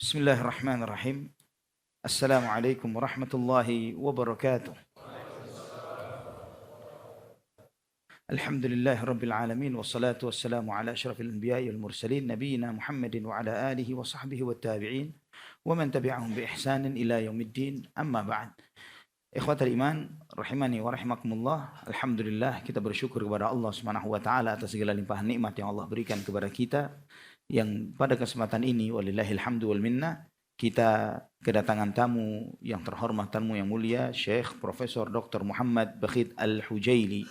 Bismillahirrahmanirrahim. Assalamualaikum warahmatullahi wabarakatuh. Alhamdulillahi rabbil alamin. Wassalatu wassalamu ala asyrafil anbiya'i wal mursalin. Nabiyina Muhammadin wa ala alihi wa sahbihi wa tabi'in. Wa man tabi'ahum bi ihsanin ila yaumiddin. Amma ba'd. Ikhwatal iman, rahimani wa rahimakumullah. Alhamdulillah, kita bersyukur kepada Allah Subhanahu wa taala atas segala limpahan nikmat yang Allah berikan kepada kita, yang pada kesempatan ini walillahil hamdu wal minna kita kedatangan tamu yang terhormat, tamu yang mulia, Syekh Profesor Dr. Muhammad Bakhit Al-Hujaili.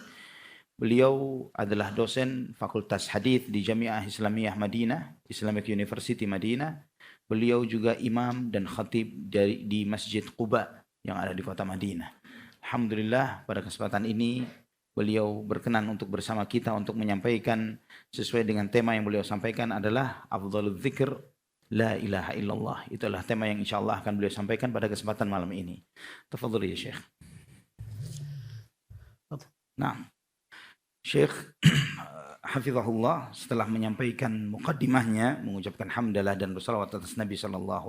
Beliau adalah dosen Fakultas Hadis di Jamiah Islamiyah Madinah, Islamic University Madinah. Beliau juga imam dan khatib di Masjid Quba yang ada di kota Madinah. Alhamdulillah, pada kesempatan ini beliau berkenan untuk bersama kita untuk menyampaikan sesuai dengan tema yang beliau sampaikan adalah Afdhalul Dzikr La ilaha illallah. Itulah tema yang insyaallah akan beliau sampaikan pada kesempatan malam ini. Tafadhal ya Syekh. Nah, Syekh hafizahullah setelah menyampaikan muqaddimahnya, mengucapkan hamdalah dan bersalawat atas Nabi SAW,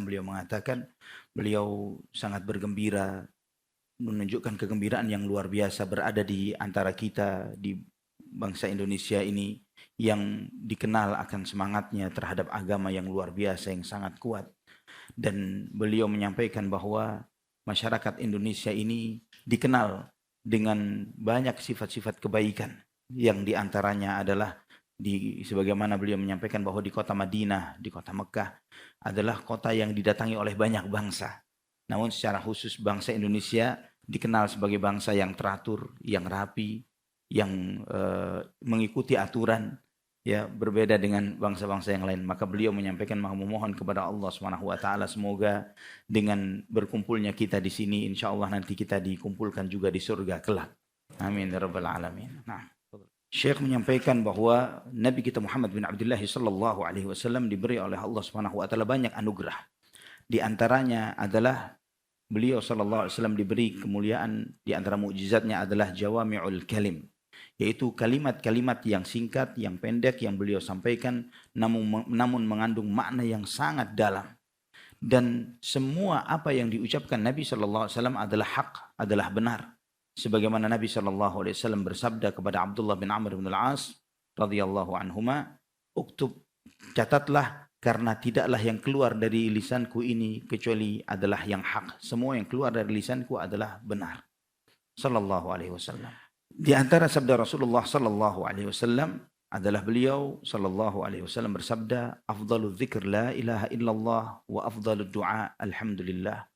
beliau mengatakan beliau sangat bergembira, menunjukkan kegembiraan yang luar biasa berada di antara kita, di bangsa Indonesia ini yang dikenal akan semangatnya terhadap agama yang luar biasa, yang sangat kuat. Dan beliau menyampaikan bahwa masyarakat Indonesia ini dikenal dengan banyak sifat-sifat kebaikan, yang diantaranya adalah sebagaimana beliau menyampaikan bahwa di kota Madinah, di kota Mekah adalah kota yang didatangi oleh banyak bangsa. Namun secara khusus bangsa Indonesia dikenal sebagai bangsa yang teratur, yang rapi, yang mengikuti aturan, ya, berbeda dengan bangsa-bangsa yang lain. Maka beliau menyampaikan memohon kepada Allah Subhanahu wa taala semoga dengan berkumpulnya kita di sini insyaallah nanti kita dikumpulkan juga di surga kelak. Amin ya rabbal alamin. Nah, Syekh menyampaikan bahwa Nabi kita Muhammad bin Abdullah sallallahu alaihi wasallam diberi oleh Allah Subhanahu wa taala banyak anugerah. Di antaranya adalah beliau sallallahu alaihi wasallam diberi kemuliaan, di antara mukjizatnya adalah jawami'ul kalim, yaitu kalimat-kalimat yang singkat, yang pendek yang beliau sampaikan namun mengandung makna yang sangat dalam. Dan semua apa yang diucapkan Nabi sallallahu alaihi wasallam adalah hak, adalah benar. Sebagaimana Nabi sallallahu alaihi wasallam bersabda kepada Abdullah bin Amr bin Al-As radhiyallahu anhuma, "Uktub, catatlah, karena tidaklah yang keluar dari lisanku ini kecuali adalah yang hak. Semua yang keluar dari lisanku adalah benar." Sallallahu alaihi wasallam. Di antara sabda Rasulullah sallallahu alaihi wasallam adalah beliau sallallahu alaihi wasallam bersabda, "Afdhalul dzikr la ilaha illallah wa afdhalud du'a alhamdulillah."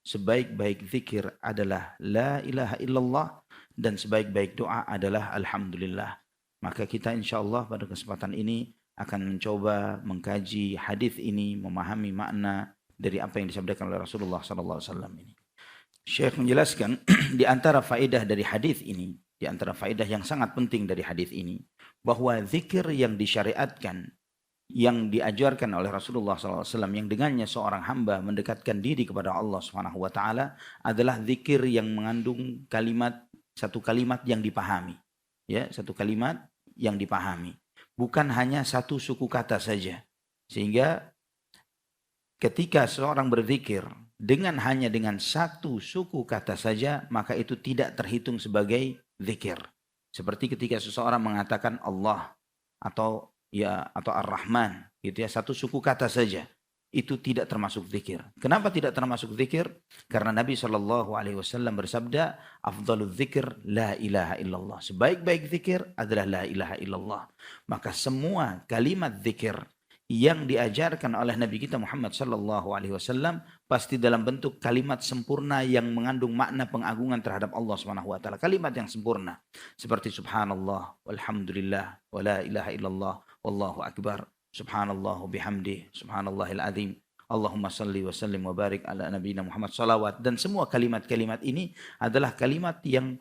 Sebaik-baik zikir adalah la ilaha illallah dan sebaik-baik doa adalah alhamdulillah. Maka kita insyaallah pada kesempatan ini akan mencoba mengkaji hadis ini, memahami makna dari apa yang disampaikan oleh Rasulullah sallallahu alaihi wasallam ini. Syekh menjelaskan di antara faedah dari hadis ini, di antara faedah yang sangat penting dari hadis ini, bahwa zikir yang disyariatkan, yang diajarkan oleh Rasulullah SAW, yang dengannya seorang hamba mendekatkan diri kepada Allah Subhanahu wa taala adalah zikir yang mengandung satu kalimat yang dipahami. Ya, satu kalimat yang dipahami. Bukan hanya satu suku kata saja. Sehingga ketika seorang berzikir hanya dengan satu suku kata saja, maka itu tidak terhitung sebagai zikir. Seperti ketika seseorang mengatakan Allah atau Ar-Rahman, gitu ya, satu suku kata saja, itu tidak termasuk zikir. Kenapa tidak termasuk zikir? Karena Nabi sallallahu alaihi wasallam bersabda, "Afdhalul dzikr la ilaha illallah." Sebaik-baik zikir adalah la ilaha illallah. Maka semua kalimat zikir yang diajarkan oleh Nabi kita Muhammad sallallahu alaihi wasallam pasti dalam bentuk kalimat sempurna yang mengandung makna pengagungan terhadap Allah Subhanahu wa taala. Kalimat yang sempurna seperti subhanallah, walhamdulillah, wala ilaha illallah, wallahu akbar, subhanallah bihamdi, subhanallahil azim, Allahumma salli wa sallim wa barik ala nabiyina Muhammad, salawat. Dan semua kalimat-kalimat ini adalah kalimat yang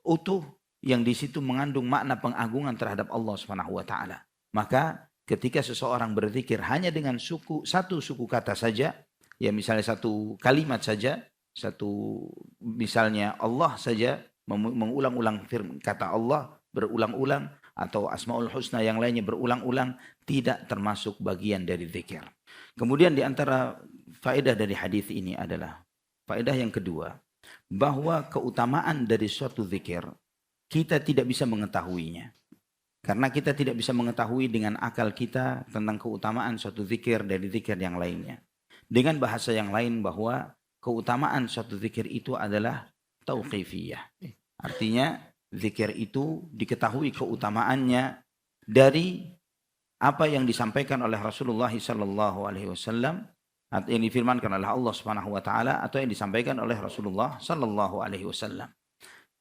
utuh, yang di situ mengandung makna pengagungan terhadap Allah Subhanahu wa taala. Maka ketika seseorang berzikir hanya dengan satu suku kata saja, ya misalnya satu kalimat saja, misalnya Allah saja, mengulang-ulang kata Allah berulang-ulang, atau Asmaul Husna yang lainnya berulang-ulang, tidak termasuk bagian dari zikir. Kemudian di antara faedah dari hadis ini adalah faedah yang kedua, bahwa keutamaan dari suatu zikir kita tidak bisa mengetahuinya. Karena kita tidak bisa mengetahui dengan akal kita tentang keutamaan suatu zikir dari zikir yang lainnya. Dengan bahasa yang lain bahwa keutamaan suatu zikir itu adalah tauqifiyah. Artinya zikir itu diketahui keutamaannya dari apa yang disampaikan oleh Rasulullah sallallahu alaihi wasallam, atau yang difirmankan oleh Allah Subhanahu wa taala, atau yang disampaikan oleh Rasulullah sallallahu alaihi wasallam.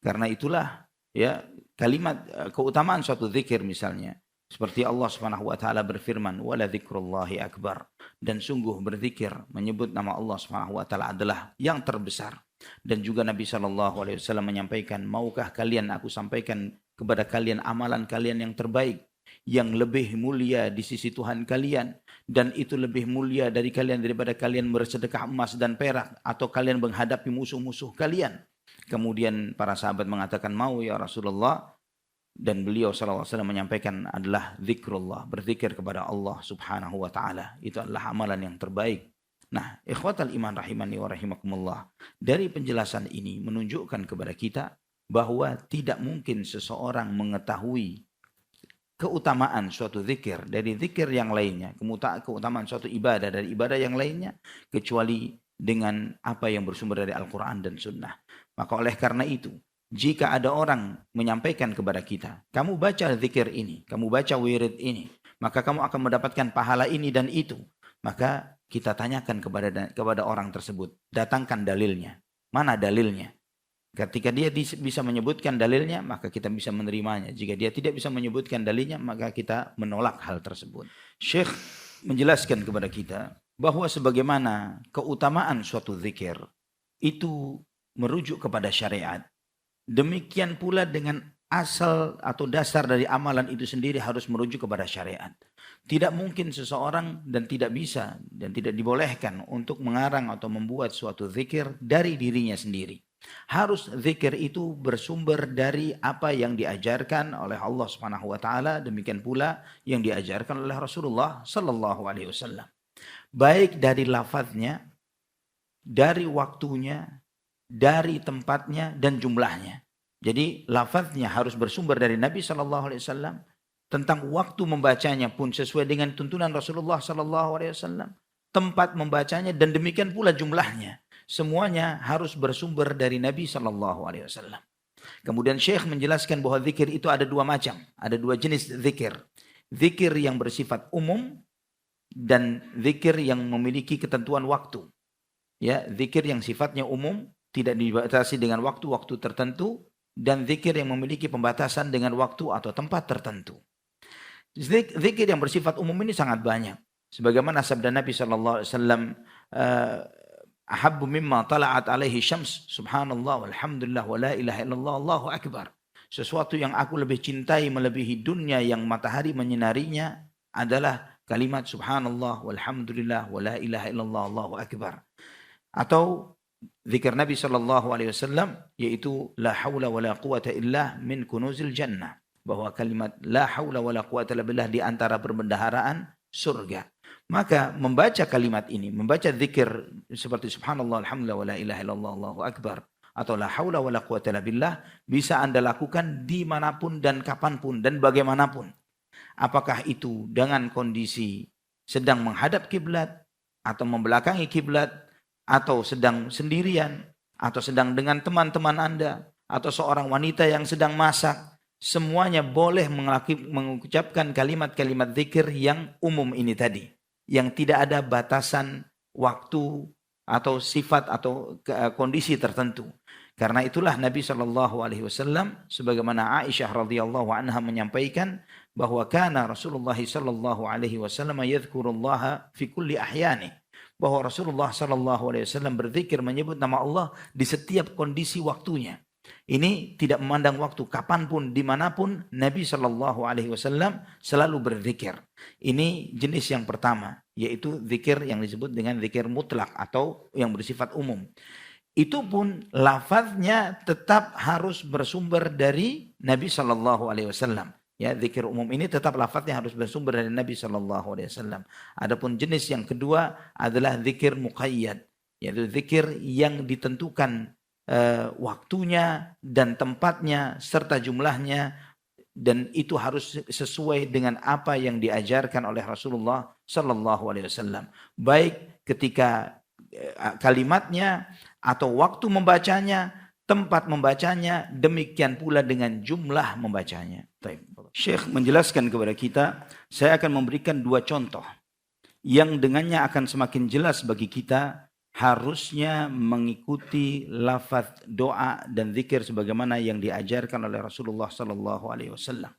Karena itulah ya kalimat keutamaan suatu zikir misalnya seperti Allah Subhanahu wa taala berfirman wala dzikrullahi akbar, dan sungguh berzikir menyebut nama Allah Subhanahu wa taala adalah yang terbesar. Dan juga Nabi sallallahu alaihi wasallam menyampaikan, maukah kalian aku sampaikan kepada kalian amalan kalian yang terbaik, yang lebih mulia di sisi Tuhan kalian, dan itu lebih mulia dari kalian daripada kalian bersedekah emas dan perak atau kalian menghadapi musuh-musuh kalian. Kemudian para sahabat mengatakan, mau ya Rasulullah. Dan beliau SAW menyampaikan adalah zikrullah, berzikir kepada Allah Subhanahu wa taala. Itu adalah amalan yang terbaik. Nah, ikhwatal iman rahimani wa rahimakumullah. Dari penjelasan ini menunjukkan kepada kita bahwa tidak mungkin seseorang mengetahui keutamaan suatu zikir dari zikir yang lainnya, keutamaan suatu ibadah dari ibadah yang lainnya, kecuali dengan apa yang bersumber dari Al-Quran dan Sunnah. Maka oleh karena itu, jika ada orang menyampaikan kepada kita, kamu baca zikir ini, kamu baca wirid ini, maka kamu akan mendapatkan pahala ini dan itu. Maka kita tanyakan kepada orang tersebut, datangkan dalilnya. Mana dalilnya? Ketika dia bisa menyebutkan dalilnya, maka kita bisa menerimanya. Jika dia tidak bisa menyebutkan dalilnya, maka kita menolak hal tersebut. Syekh menjelaskan kepada kita bahwa sebagaimana keutamaan suatu zikir itu merujuk kepada syariat, demikian pula dengan asal atau dasar dari amalan itu sendiri harus merujuk kepada syariat. Tidak mungkin seseorang dan tidak bisa dan tidak dibolehkan untuk mengarang atau membuat suatu zikir dari dirinya sendiri. Harus zikir itu bersumber dari apa yang diajarkan oleh Allah Subhanahu wa taala, demikian pula yang diajarkan oleh Rasulullah sallallahu alaihi wasallam. Baik dari lafaznya, dari waktunya, dari tempatnya dan jumlahnya. Jadi lafaznya harus bersumber dari Nabi sallallahu alaihi wasallam, tentang waktu membacanya pun sesuai dengan tuntunan Rasulullah sallallahu alaihi wasallam, tempat membacanya dan demikian pula jumlahnya. Semuanya harus bersumber dari Nabi sallallahu alaihi wasallam. Kemudian Syekh menjelaskan bahwa zikir itu ada dua macam, ada dua jenis zikir. Zikir yang bersifat umum dan zikir yang memiliki ketentuan waktu. Ya, zikir yang sifatnya umum, tidak dibatasi dengan waktu-waktu tertentu, dan zikir yang memiliki pembatasan dengan waktu atau tempat tertentu. Zikir yang bersifat umum ini sangat banyak. Sebagaimana sabda Nabi sallallahu alaihi wasallam, ahabbu mimma tala'at alaihi syams, subhanallah walhamdulillah wa la ilaha illallah allahu akbar. Sesuatu yang aku lebih cintai melebihi dunia yang matahari menyinarinya adalah kalimat subhanallah walhamdulillah wa la ilaha illallah allahu akbar. Atau zikir Nabi sallallahu alaihi wasallam yaitu la haula wala quwata illa min kunuzil jannah, bahwa kalimat la haula wala quwata illa billah di antara perbendaharaan surga. Maka membaca kalimat ini, membaca zikir seperti subhanallah alhamdulillah wala ilaha illallah allahu akbar atau la haula wala quwata illa billah bisa Anda lakukan dimanapun dan kapanpun dan bagaimanapun. Apakah itu dengan kondisi sedang menghadap kiblat atau membelakangi kiblat, atau sedang sendirian, atau sedang dengan teman-teman Anda, atau seorang wanita yang sedang masak, semuanya boleh mengucapkan kalimat-kalimat zikir yang umum ini tadi, yang tidak ada batasan waktu atau sifat atau kondisi tertentu. Karena itulah Nabi sallallahu alaihi wasallam sebagaimana Aisyah radhiyallahu anha menyampaikan bahwa kana Rasulullah sallallahu alaihi wasallam yadhkurullaha fi kulli ahyani, bahwa Rasulullah sallallahu alaihi wasallam berzikir menyebut nama Allah di setiap kondisi waktunya. Ini tidak memandang waktu, kapanpun, dimanapun Nabi sallallahu alaihi wasallam selalu berzikir. Ini jenis yang pertama, yaitu zikir yang disebut dengan zikir mutlak atau yang bersifat umum. Itu pun lafaznya tetap harus bersumber dari Nabi sallallahu alaihi wasallam. Ya, zikir umum ini tetap lafadznya harus bersumber dari Nabi Shallallahu Alaihi Wasallam. Adapun jenis yang kedua adalah zikir muqayyad, yaitu zikir yang ditentukan waktunya dan tempatnya serta jumlahnya, dan itu harus sesuai dengan apa yang diajarkan oleh Rasulullah Shallallahu Alaihi Wasallam. Baik ketika kalimatnya atau waktu membacanya, tempat membacanya, demikian pula dengan jumlah membacanya. Syekh menjelaskan kepada kita, saya akan memberikan 2 contoh yang dengannya akan semakin jelas bagi kita harusnya mengikuti lafaz doa dan zikir sebagaimana yang diajarkan oleh Rasulullah sallallahu alaihi wasallam.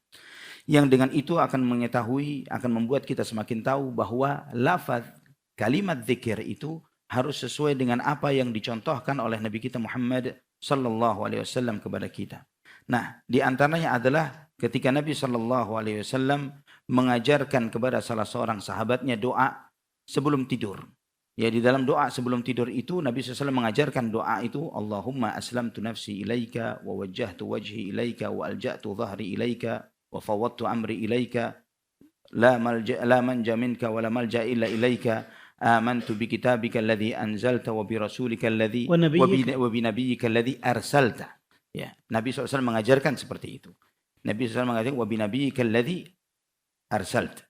Yang dengan itu akan mengetahui, akan membuat kita semakin tahu bahwa lafaz kalimat zikir itu harus sesuai dengan apa yang dicontohkan oleh Nabi kita Muhammad sallallahu alaihi wasallam kepada kita. Nah, di antaranya adalah ketika Nabi sallallahu alaihi wasallam mengajarkan kepada salah seorang sahabatnya doa sebelum tidur. Ya, di dalam doa sebelum tidur itu Nabi SAW mengajarkan doa itu, Allahumma aslamtu nafsi ilaika wa wajjahtu wajhi ilaika wa alja'tu dhahri ilaika wa fawwadtu amri ilaika la manja minka wa la malja illa ilaika amantu bi kitabika alladhi anzalta wa bi rasulika alladhi wa bi nabiyyika alladhi arsalta. Ya, Nabi SAW mengajarkan seperti itu. Nabi SAW mengajarkan wa bi nabiyyika alladhi arsalta.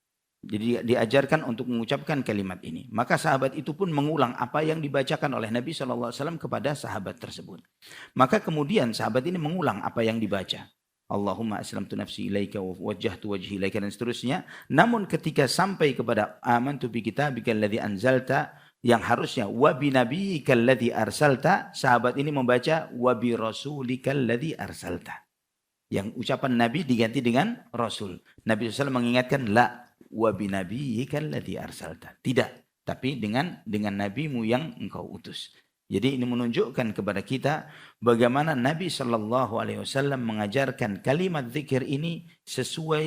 Jadi diajarkan untuk mengucapkan kalimat ini. Maka sahabat itu pun mengulang apa yang dibacakan oleh Nabi SAW kepada sahabat tersebut. Maka kemudian sahabat ini mengulang apa yang dibaca. Allahumma aslamtu nafsi ilaika wa wajjahtu wajhi ilaika dan seterusnya. Namun ketika sampai kepada amantu bi kitabika alladhi anzalta, yang harusnya wa bi nabiyyika alladhi arsalta, sahabat ini membaca wa bi rasulika alladhi arsalta. Yang ucapan Nabi diganti dengan Rasul. Nabi SAW mengingatkan la wa binabiyyika alladhi arsalta. Tidak, tapi dengan nabimu yang engkau utus. Jadi ini menunjukkan kepada kita bagaimana Nabi sallallahu alaihi wasallam mengajarkan kalimat zikir ini sesuai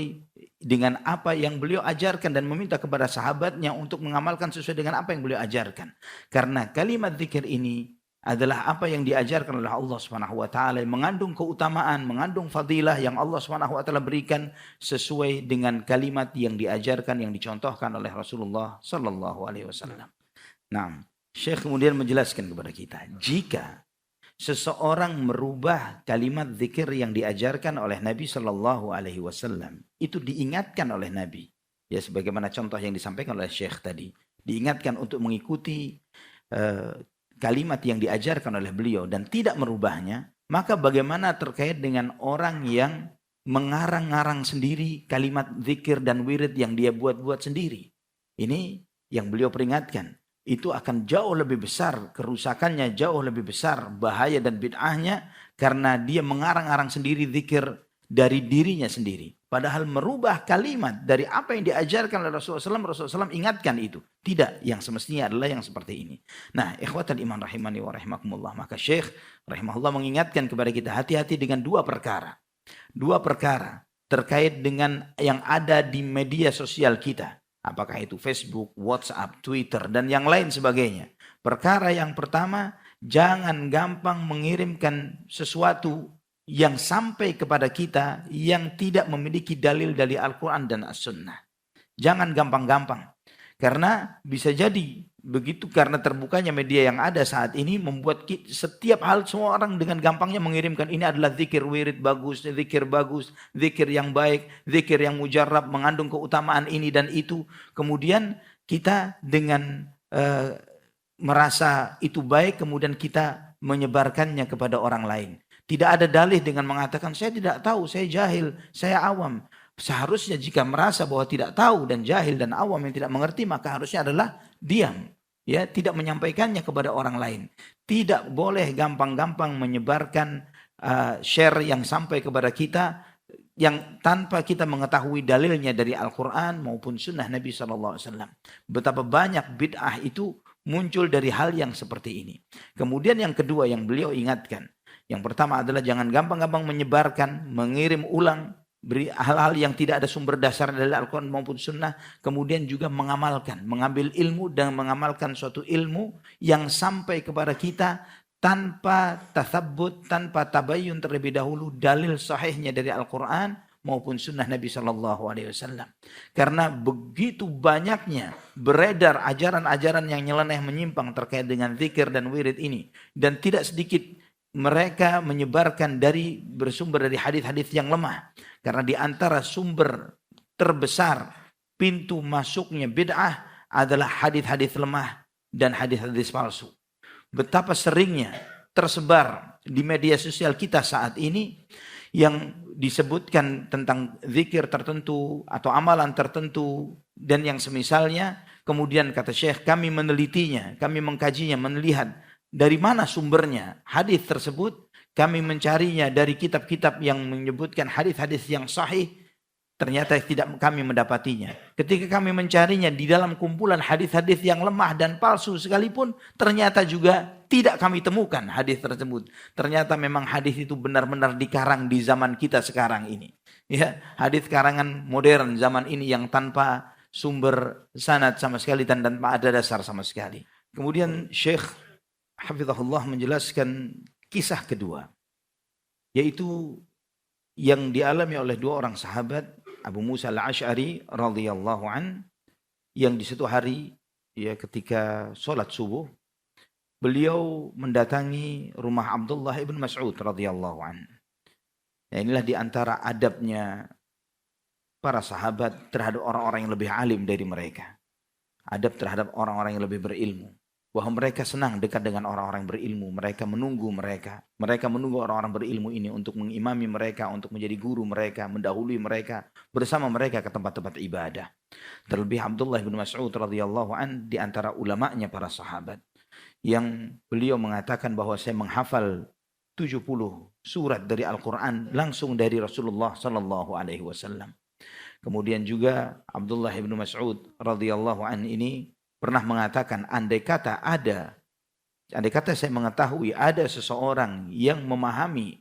dengan apa yang beliau ajarkan dan meminta kepada sahabatnya untuk mengamalkan sesuai dengan apa yang beliau ajarkan. Karena kalimat zikir ini adalah apa yang diajarkan oleh Allah Subhanahu wa taala, mengandung keutamaan, mengandung fadilah yang Allah Subhanahu wa taala berikan sesuai dengan kalimat yang diajarkan, yang dicontohkan oleh Rasulullah sallallahu alaihi wasallam. Nah, Syekh kemudian menjelaskan kepada kita, jika seseorang merubah kalimat zikir yang diajarkan oleh Nabi sallallahu alaihi wasallam, itu diingatkan oleh Nabi. Ya, sebagaimana contoh yang disampaikan oleh Syekh tadi, diingatkan untuk mengikuti kalimat yang diajarkan oleh beliau dan tidak merubahnya, maka bagaimana terkait dengan orang yang mengarang-ngarang sendiri kalimat zikir dan wirid yang dia buat-buat sendiri? Ini yang beliau peringatkan. Itu akan jauh lebih besar, kerusakannya jauh lebih besar, bahaya dan bid'ahnya, karena dia mengarang-arang sendiri zikir dari dirinya sendiri. Padahal merubah kalimat dari apa yang diajarkan oleh Rasulullah SAW ingatkan itu. Tidak, yang semestinya adalah yang seperti ini. Nah, ikhwatal iman rahimani wa rahimakumullah. Maka Syekh rahimahullah mengingatkan kepada kita hati-hati dengan 2 perkara. 2 perkara terkait dengan yang ada di media sosial kita. Apakah itu Facebook, WhatsApp, Twitter, dan yang lain sebagainya. Perkara yang pertama, jangan gampang mengirimkan sesuatu yang sampai kepada kita yang tidak memiliki dalil dari Al-Quran dan As-Sunnah. Jangan gampang-gampang. Karena bisa jadi begitu, karena terbukanya media yang ada saat ini membuat setiap hal semua orang dengan gampangnya mengirimkan ini adalah zikir wirid bagus, zikir yang baik, zikir yang mujarrab, mengandung keutamaan ini dan itu. Kemudian kita dengan merasa itu baik, kemudian kita menyebarkannya kepada orang lain. Tidak ada dalih dengan mengatakan saya tidak tahu, saya jahil, saya awam. Seharusnya jika merasa bahwa tidak tahu dan jahil dan awam yang tidak mengerti, maka harusnya adalah diam. Ya, tidak menyampaikannya kepada orang lain. Tidak boleh gampang-gampang menyebarkan share yang sampai kepada kita yang tanpa kita mengetahui dalilnya dari Al-Quran maupun Sunnah Nabi SAW. Betapa banyak bid'ah itu muncul dari hal yang seperti ini. Kemudian yang kedua yang beliau ingatkan, yang pertama adalah jangan gampang-gampang menyebarkan, mengirim ulang beri hal-hal yang tidak ada sumber dasar dari Al-Quran maupun Sunnah. Kemudian juga mengamalkan, mengambil ilmu dan mengamalkan suatu ilmu yang sampai kepada kita tanpa tathabbut, tanpa tabayyun terlebih dahulu dalil sahihnya dari Al-Quran maupun sunnah Nabi Shallallahu Alaihi Wasallam. Karena begitu banyaknya beredar ajaran-ajaran yang nyeleneh menyimpang terkait dengan zikir dan wirid ini, dan tidak sedikit mereka menyebarkan bersumber dari hadis-hadis yang lemah. Karena di antara sumber terbesar pintu masuknya bid'ah adalah hadis-hadis lemah dan hadis-hadis palsu. Betapa seringnya tersebar di media sosial kita saat ini yang disebutkan tentang zikir tertentu atau amalan tertentu dan yang semisalnya, kemudian kata Syekh, kami menelitinya, kami mengkajinya, melihat dari mana sumbernya hadis tersebut, kami mencarinya dari kitab-kitab yang menyebutkan hadis-hadis yang sahih, ternyata tidak kami mendapatinya. Ketika kami mencarinya di dalam kumpulan hadis-hadis yang lemah dan palsu sekalipun, ternyata juga tidak kami temukan hadis tersebut. Ternyata memang hadis itu benar-benar dikarang di zaman kita sekarang ini. Ya, hadis karangan modern zaman ini yang tanpa sumber sanad sama sekali dan tanpa ada dasar sama sekali. Kemudian Syekh Hafizahullah menjelaskan kisah kedua, yaitu yang dialami oleh dua orang sahabat, Abu Musa al-Ash'ari radhiyallahu an, yang di suatu hari ya ketika sholat subuh beliau mendatangi rumah Abdullah ibn Mas'ud radhiyallahu an. Ya, inilah di antara adabnya para sahabat terhadap orang-orang yang lebih alim dari mereka. Adab terhadap orang-orang yang lebih berilmu. Bahwa mereka senang dekat dengan orang-orang berilmu. Mereka menunggu orang-orang berilmu ini untuk mengimami mereka, untuk menjadi guru mereka, mendahului mereka, bersama mereka ke tempat-tempat ibadah. Terlebih Abdullah bin Mas'ud radhiyallahu an di antara ulamanya para sahabat, yang beliau mengatakan bahwa saya menghafal 70 surat dari Al-Quran langsung dari Rasulullah sallallahu alaihi wasallam. Kemudian juga Abdullah bin Mas'ud radhiyallahu an ini pernah mengatakan, andai kata saya mengetahui ada seseorang yang memahami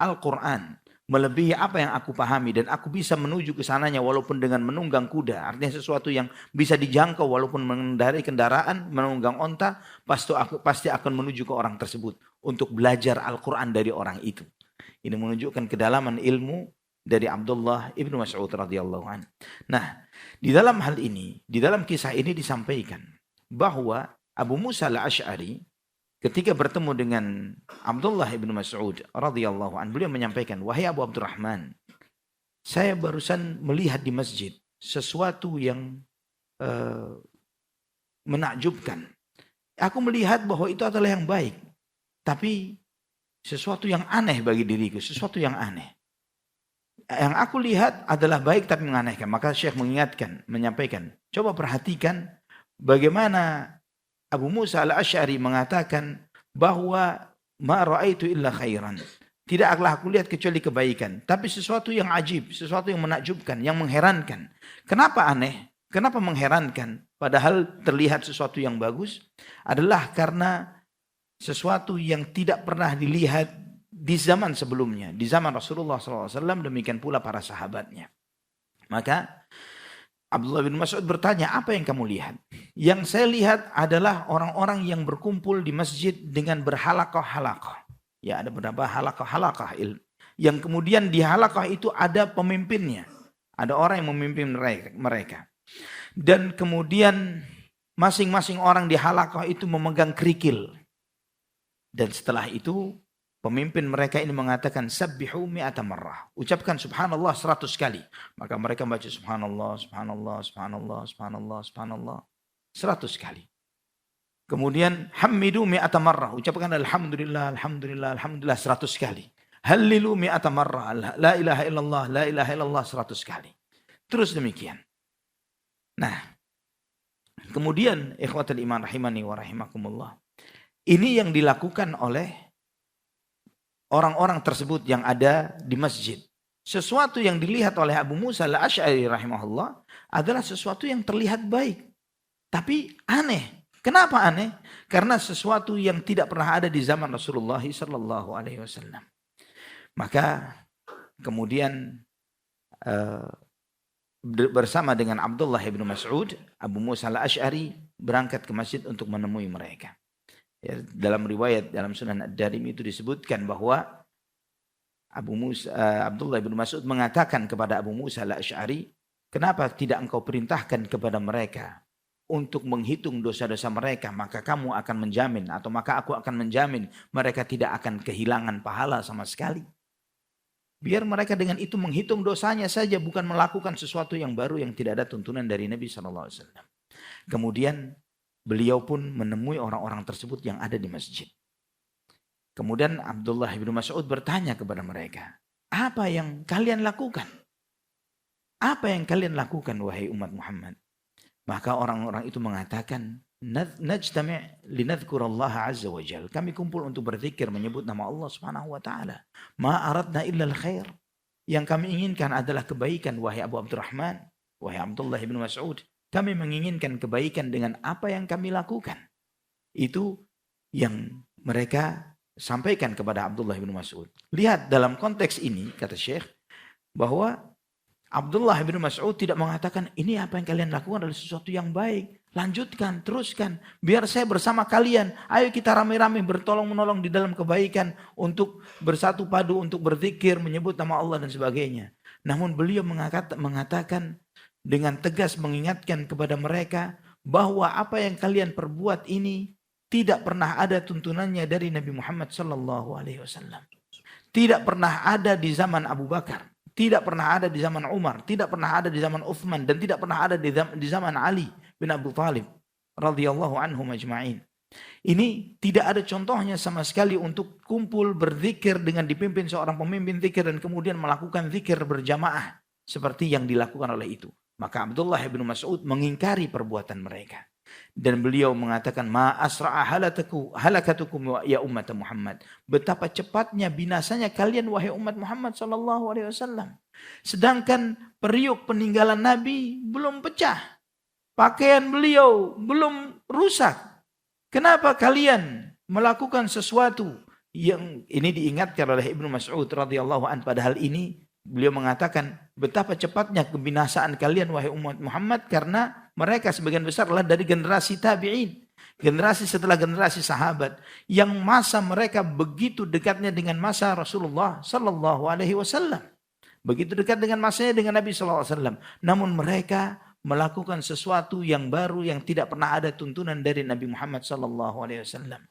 Al-Quran melebihi apa yang aku pahami dan aku bisa menuju ke sananya walaupun dengan menunggang kuda, artinya sesuatu yang bisa dijangkau walaupun mengendarai kendaraan, menunggang onta, pasti akan menuju ke orang tersebut untuk belajar Al-Quran dari orang itu. Ini menunjukkan kedalaman ilmu dari Abdullah ibnu Mas'ud radhiyallahu anhu. Nah, di dalam hal ini, di dalam kisah ini disampaikan bahwa Abu Musa al-Ash'ari ketika bertemu dengan Abdullah ibnu Mas'ud radhiyallahu anhu, beliau menyampaikan, wahai Abu Abdurrahman, saya barusan melihat di masjid sesuatu yang menakjubkan. Aku melihat bahwa itu adalah yang baik, tapi sesuatu yang aneh bagi diriku, sesuatu yang aneh. Yang aku lihat adalah baik tapi menganehkan. Maka Syekh menyampaikan, coba perhatikan bagaimana Abu Musa al-Ash'ari mengatakan bahwa ma ra'aitu illa khairan. Tidaklah aku lihat kecuali kebaikan, tapi sesuatu yang ajib, sesuatu yang menakjubkan, yang mengherankan. Kenapa aneh? Kenapa mengherankan? Padahal terlihat sesuatu yang bagus, adalah karena sesuatu yang tidak pernah dilihat di zaman sebelumnya, di zaman Rasulullah SAW, demikian pula para sahabatnya. Maka Abdullah bin Mas'ud bertanya, apa yang kamu lihat? Yang saya lihat adalah orang-orang yang berkumpul di masjid dengan berhalaqah-halaqah. Ya, ada beberapa halaqah-halaqah ilmu. Yang kemudian di halaqah itu ada pemimpinnya. Ada orang yang memimpin mereka. Dan kemudian masing-masing orang di halaqah itu memegang kerikil. Dan setelah itu pemimpin mereka ini mengatakan sabbihu mi'ata marrah. Ucapkan subhanallah 100 kali. Maka mereka baca subhanallah, subhanallah, subhanallah, subhanallah, subhanallah 100 kali. Kemudian hamidu mi'ata marrah. Ucapkan alhamdulillah, alhamdulillah, alhamdulillah 100 kali. Hallilu mi'ata marrah. La ilaha illallah 100 kali. Terus demikian. Nah, kemudian ikhwatul iman rahimani wa rahimakumullah. Ini yang dilakukan oleh orang-orang tersebut yang ada di masjid. Sesuatu yang dilihat oleh Abu Musa al-Ash'ari rahimahullah adalah sesuatu yang terlihat baik. Tapi aneh. Kenapa aneh? Karena sesuatu yang tidak pernah ada di zaman Rasulullah sallallahu alaihi wasallam. Maka kemudian bersama dengan Abdullah bin Mas'ud, Abu Musa al-Ash'ari berangkat ke masjid untuk menemui mereka. Ya, dalam riwayat dalam Sunan Ad-Darimi itu disebutkan bahwa Abdullah bin Mas'ud mengatakan kepada Abu Musa al-Asy'ari, kenapa tidak engkau perintahkan kepada mereka untuk menghitung dosa-dosa mereka, maka kamu akan menjamin, atau maka aku akan menjamin mereka tidak akan kehilangan pahala sama sekali. Biar mereka dengan itu menghitung dosanya saja, bukan melakukan sesuatu yang baru yang tidak ada tuntunan dari Nabi SAW. Kemudian beliau pun menemui orang-orang tersebut yang ada di masjid. Kemudian Abdullah bin Mas'ud bertanya kepada mereka, apa yang kalian lakukan? Apa yang kalian lakukan wahai umat Muhammad? Maka orang-orang itu mengatakan, najtami' linadhkurallaha azza wa jal. Kami kumpul untuk berzikir menyebut nama Allah Subhanahu wa taala. Ma aradna illa al-khair. Yang kami inginkan adalah kebaikan wahai Abu Abdurrahman, wahai Abdullah bin Mas'ud. Kami menginginkan kebaikan dengan apa yang kami lakukan. Itu yang mereka sampaikan kepada Abdullah bin Mas'ud. Lihat dalam konteks ini, kata Syekh, bahwa Abdullah bin Mas'ud tidak mengatakan, ini apa yang kalian lakukan adalah sesuatu yang baik. Lanjutkan, teruskan. Biar saya bersama kalian. Ayo kita rame-rame bertolong-menolong di dalam kebaikan. Untuk bersatu padu, untuk berzikir, menyebut nama Allah dan sebagainya. Namun beliau mengatakan dengan tegas mengingatkan kepada mereka bahwa apa yang kalian perbuat ini tidak pernah ada tuntunannya dari Nabi Muhammad SAW. Tidak pernah ada di zaman Abu Bakar. Tidak pernah ada di zaman Umar, tidak pernah ada di zaman Uthman, dan tidak pernah ada di zaman Ali bin Abi Thalib radhiyallahu anhum ajma'in. Ini tidak ada contohnya sama sekali untuk kumpul berzikir dengan dipimpin seorang pemimpin zikir dan kemudian melakukan zikir berjamaah seperti yang dilakukan oleh itu. Maka Abdullah bin Mas'ud mengingkari perbuatan mereka. Dan beliau mengatakan, ma asra'a halakatukum ya umat Muhammad. Betapa cepatnya binasanya kalian wahai umat Muhammad sallallahu alaihi wasallam. Sedangkan periuk peninggalan Nabi belum pecah. Pakaian beliau belum rusak. Kenapa kalian melakukan sesuatu yang ini diingatkan oleh Ibnu Mas'ud radhiyallahu an, padahal ini beliau mengatakan betapa cepatnya kebinasaan kalian wahai umat Muhammad karena mereka sebagian besar adalah dari generasi tabi'in, generasi setelah generasi sahabat yang masa mereka begitu dekatnya dengan masa Rasulullah sallallahu alaihi wasallam. Begitu dekat dengan masanya dengan Nabi sallallahu alaihi wasallam. Namun mereka melakukan sesuatu yang baru yang tidak pernah ada tuntunan dari Nabi Muhammad sallallahu alaihi wasallam.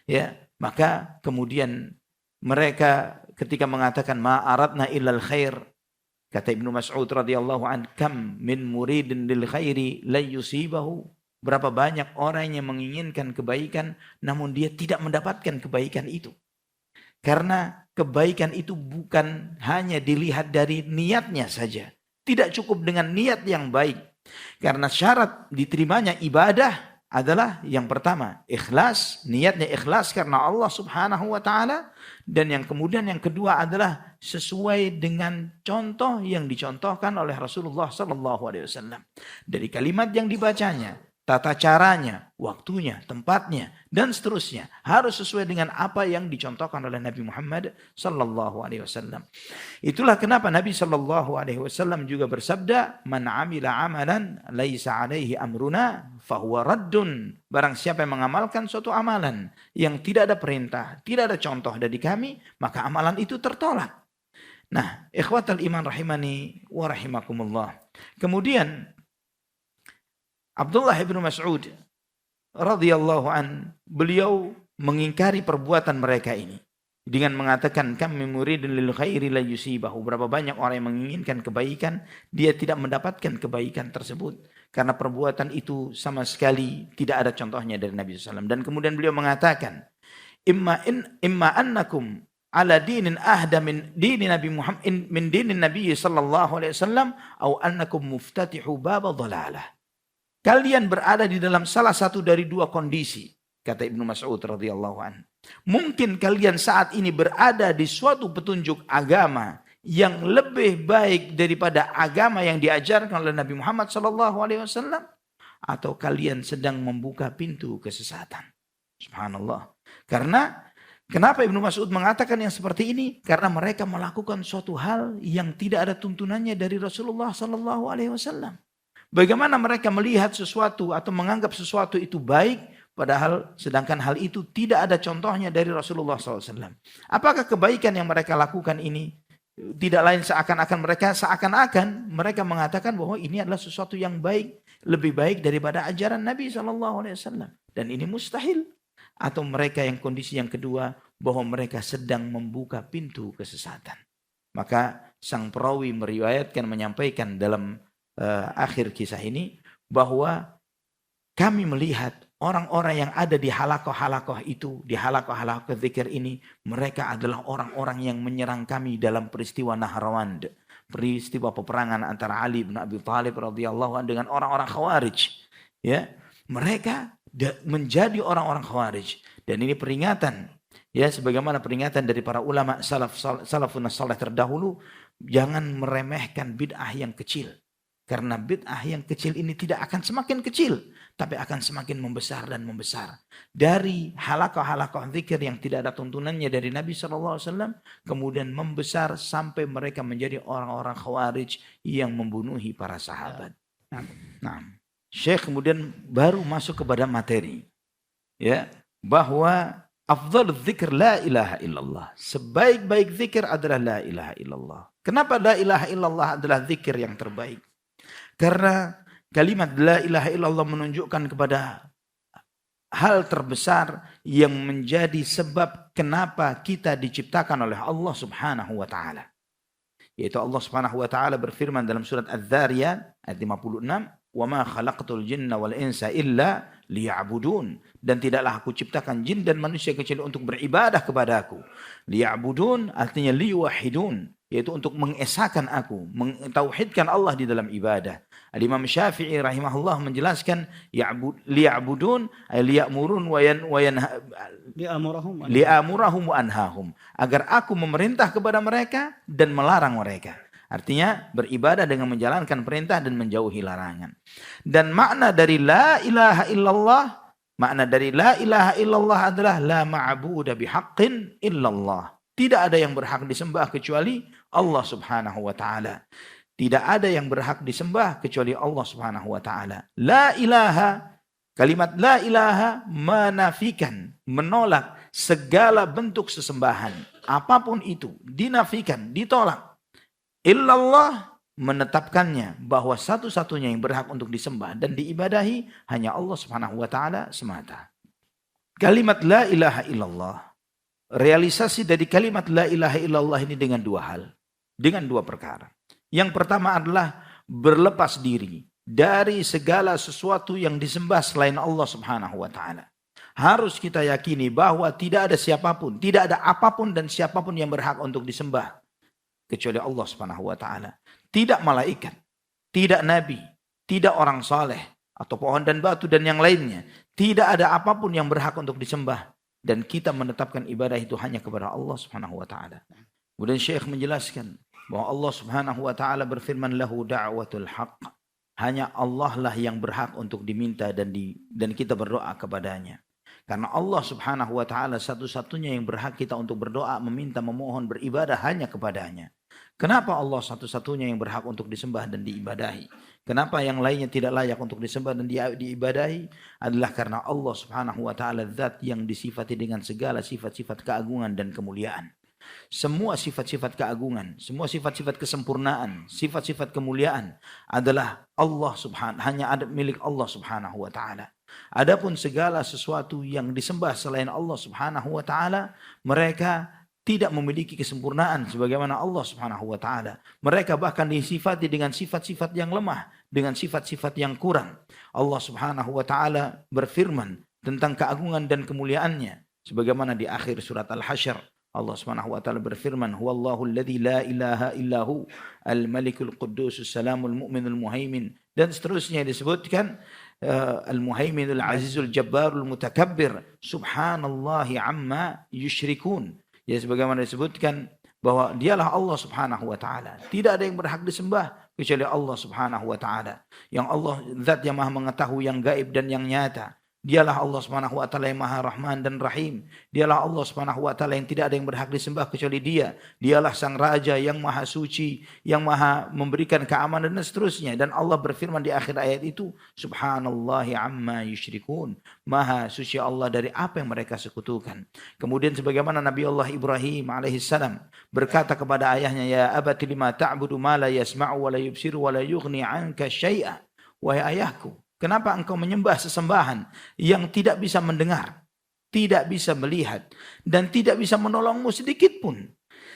Ya, maka kemudian mereka ketika mengatakan ma aradna illal khair, kata Ibnu Mas'ud radhiyallahu an, kam min muridin lil khairi la yusibahu. Berapa banyak orang yang menginginkan kebaikan namun dia tidak mendapatkan kebaikan itu. Karena kebaikan itu bukan hanya dilihat dari niatnya saja. Tidak cukup dengan niat yang baik. Karena syarat diterimanya ibadah adalah yang pertama ikhlas, niatnya ikhlas karena Allah Subhanahu wa taala, dan yang kemudian yang kedua adalah sesuai dengan contoh yang dicontohkan oleh Rasulullah sallallahu alaihi wasallam. Dari kalimat yang dibacanya, tata caranya, waktunya, tempatnya dan seterusnya harus sesuai dengan apa yang dicontohkan oleh Nabi Muhammad sallallahu alaihi wasallam. Itulah kenapa Nabi sallallahu alaihi wasallam juga bersabda, "Man 'amila 'amalan laisa 'alaihi amruna fahuwa raddun." Barang siapa yang mengamalkan suatu amalan yang tidak ada perintah, tidak ada contoh dari kami, maka amalan itu tertolak. Nah, ikhwatal iman rahimani wa rahimakumullah. Kemudian Abdullah bin Mas'ud radhiyallahu an, beliau mengingkari perbuatan mereka ini dengan mengatakan kam muridin lil khairi la yusibahu. Berapa banyak orang yang menginginkan kebaikan, dia tidak mendapatkan kebaikan tersebut karena perbuatan itu sama sekali tidak ada contohnya dari Nabi SAW. Dan kemudian beliau mengatakan, imma annakum ala dinin ahda min dini Nabi Muhammad min dinin Nabi sallallahu alaihi wasallam au annakum muftatihu bab dhalalah. Kalian berada di dalam salah satu dari dua kondisi, kata Ibnu Mas'ud radhiyallahu an. Mungkin kalian saat ini berada di suatu petunjuk agama yang lebih baik daripada agama yang diajarkan oleh Nabi Muhammad sallallahu alaihi wasallam, atau kalian sedang membuka pintu kesesatan. Subhanallah. Karena kenapa Ibnu Mas'ud mengatakan yang seperti ini? Karena mereka melakukan suatu hal yang tidak ada tuntunannya dari Rasulullah sallallahu alaihi wasallam. Bagaimana mereka melihat sesuatu atau menganggap sesuatu itu baik, Padahal sedangkan hal itu tidak ada contohnya dari Rasulullah SAW. Apakah kebaikan yang mereka lakukan ini tidak lain seakan-akan mereka mengatakan bahwa ini adalah sesuatu yang baik, lebih baik daripada ajaran Nabi SAW. Dan ini mustahil. Atau mereka yang kondisi yang kedua, bahwa mereka sedang membuka pintu kesesatan. Maka sang perawi menyampaikan dalam akhir kisah ini bahwa kami melihat orang-orang yang ada di halakoh-halakoh itu, di halakoh-halakoh zikir ini, mereka adalah orang-orang yang menyerang kami dalam peristiwa Nahrawand, peristiwa peperangan antara Ali bin Abi Thalib radhiyallahu anhu dengan orang-orang Khawarij. Ya, mereka menjadi orang-orang Khawarij, dan ini peringatan, ya, sebagaimana peringatan dari para ulama salafun salih terdahulu, jangan meremehkan bid'ah yang kecil. Karena bid'ah yang kecil ini tidak akan semakin kecil, tapi akan semakin membesar dan membesar. Dari halakoh-halakoh zikir yang tidak ada tuntunannya dari Nabi SAW, kemudian membesar sampai mereka menjadi orang-orang Khawarij yang membunuhi para sahabat. Nah, Syekh kemudian baru masuk kepada materi, ya, bahwa afdhalul dzikr la ilaha illallah. Sebaik-baik zikir adalah la ilaha illallah. Kenapa la ilaha illallah adalah zikir yang terbaik? Karena kalimat la ilaha illallah menunjukkan kepada hal terbesar yang menjadi sebab kenapa kita diciptakan oleh Allah Subhanahu wa taala. Yaitu Allah Subhanahu wa taala berfirman dalam surat Az-Zariyat ayat 56, "Wa ma khalaqtul jinna wal insa illa liya'budun." Dan tidaklah aku ciptakan jin dan manusia kecuali untuk beribadah kepadaku. Liya'budun artinya liwahidun, yaitu untuk mengesahkan aku, mentauhidkan Allah di dalam ibadah. Al-Imam Syafi'i rahimahullah menjelaskan liya'budun ay liya'murun li'amurahum wa anhahum, agar aku memerintah kepada mereka dan melarang mereka. Artinya beribadah dengan menjalankan perintah dan menjauhi larangan. Dan makna dari la ilaha illallah adalah la ma'budu bihaqqin illallah. Tidak ada yang berhak disembah kecuali Allah Subhanahu wa taala. Tidak ada yang berhak disembah kecuali Allah Subhanahu wa taala. La ilaha, kalimat la ilaha menafikan, menolak segala bentuk sesembahan. Apapun itu dinafikan, ditolak. Illallah menetapkannya bahwa satu-satunya yang berhak untuk disembah dan diibadahi hanya Allah Subhanahu wa taala semata. Kalimat la ilaha illallah, realisasi dari kalimat la ilaha illallah ini dengan dua hal, dengan dua perkara. Yang pertama adalah berlepas diri dari segala sesuatu yang disembah selain Allah Subhanahu wa taala. Harus kita yakini bahwa tidak ada siapapun, tidak ada apapun dan siapapun yang berhak untuk disembah kecuali Allah Subhanahu wa taala. Tidak malaikat, tidak nabi, tidak orang saleh atau pohon dan batu dan yang lainnya. Tidak ada apapun yang berhak untuk disembah, dan kita menetapkan ibadah itu hanya kepada Allah Subhanahu wa taala. Kemudian Syekh menjelaskan bahwa Allah Subhanahu wa taala berfirman lahu da'watul haqq. Hanya Allah lah yang berhak untuk diminta dan kita berdoa kepadanya. Karena Allah Subhanahu wa taala satu-satunya yang berhak kita untuk berdoa, meminta, memohon, beribadah hanya kepadanya. Kenapa Allah satu-satunya yang berhak untuk disembah dan diibadahi? Kenapa yang lainnya tidak layak untuk disembah dan diibadahi? Adalah karena Allah Subhanahu wa taala zat yang disifati dengan segala sifat-sifat keagungan dan kemuliaan. Semua sifat-sifat keagungan, semua sifat-sifat kesempurnaan, sifat-sifat kemuliaan adalah hanya ada milik Allah Subhanahu wa taala. Adapun segala sesuatu yang disembah selain Allah Subhanahu wa taala, mereka tidak memiliki kesempurnaan sebagaimana Allah Subhanahu wa taala. Mereka bahkan disifati dengan sifat-sifat yang lemah, dengan sifat-sifat yang kurang. Allah Subhanahu wa taala berfirman tentang keagungan dan kemuliaannya sebagaimana di akhir surat Al-Hasyr. Allah Subhanahu wa taala berfirman, "Huwallahu alladzi la ilaha illahu al-malikul quddusus salamul mu'minul muhaimin." Dan seterusnya disebutkan al-muhaiminul azizul jabbarul mutakabbir, subhanallahi amma yusyrikun. Ya, sebagaimana disebutkan bahwa dialah Allah Subhanahu wa taala. Tidak ada yang berhak disembah kecuali Allah Subhanahu wa taala. Yang Allah zat yang Maha mengetahui yang gaib dan yang nyata. Dialah Allah Subhanahu wa taala yang Maha Rahman dan Rahim. Dialah Allah Subhanahu wa taala yang tidak ada yang berhak disembah kecuali Dia. Dialah Sang Raja yang Maha Suci, yang Maha memberikan keamanan dan seterusnya. Dan Allah berfirman di akhir ayat itu, Subhanallahi amma yusyrikun. Maha suci Allah dari apa yang mereka sekutukan. Kemudian sebagaimana Nabi Allah Ibrahim alaihissalam berkata kepada ayahnya, ya abati lima ta'budu ma la yasma'u wa la yubsiru wa la yughni 'anka syai'a. Wahai ayahku, kenapa engkau menyembah sesembahan yang tidak bisa mendengar, tidak bisa melihat, dan tidak bisa menolongmu sedikit pun?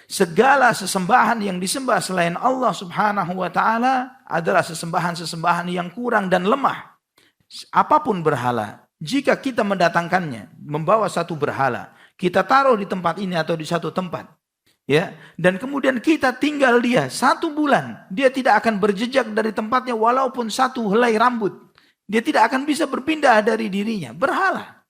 Segala sesembahan yang disembah selain Allah Subhanahu wa taala adalah sesembahan-sesembahan yang kurang dan lemah. Apapun berhala, jika kita mendatangkannya, membawa satu berhala, kita taruh di tempat ini atau di satu tempat, ya, dan kemudian kita tinggal dia 1 bulan, dia tidak akan berjejak dari tempatnya walaupun 1 helai rambut. Dia tidak akan bisa berpindah dari dirinya. Berhala